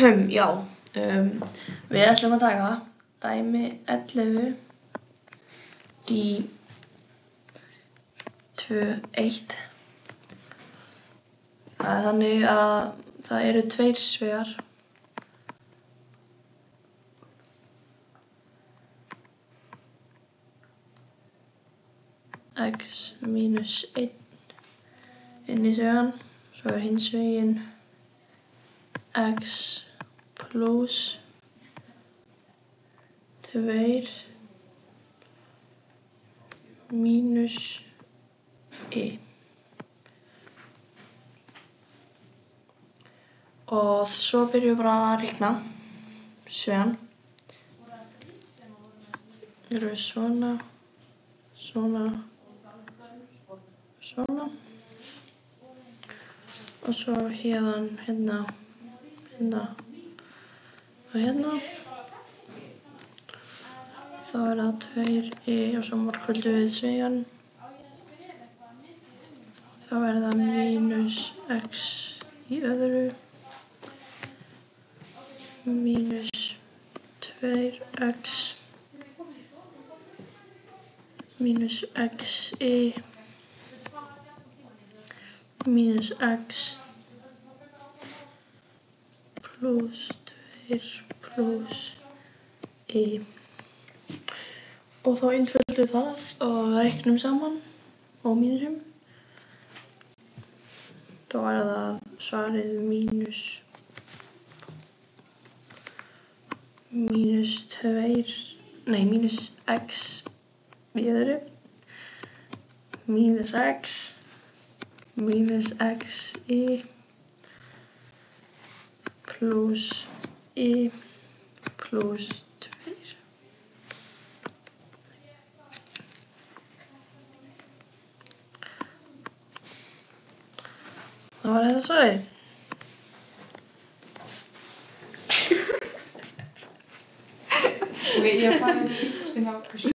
Já, við ætlum að taka dæmi 11 í 2.1. Það er þannig að það eru tveir svegar x mínus 1 inn í svegan, svo er hins veginn x plus 2 mínus y. Og svo byrjum við bara að reikna svegan. Gerum við svona, svona, svona. Og svo hérna, hérna, hérna og hérna. Þá er það 2y og svo margföldum við svegan. Þá er það mínus x í öðru. Mínus 2x mínus xy mínus x plus 2 plus y. Og þá einföldum við það og reiknum saman og mínusum. Þá er það svarið mínus x í öðru, mínus x, mínus xy, plus y, plus 2. Það var þetta svarið. Ég var farin í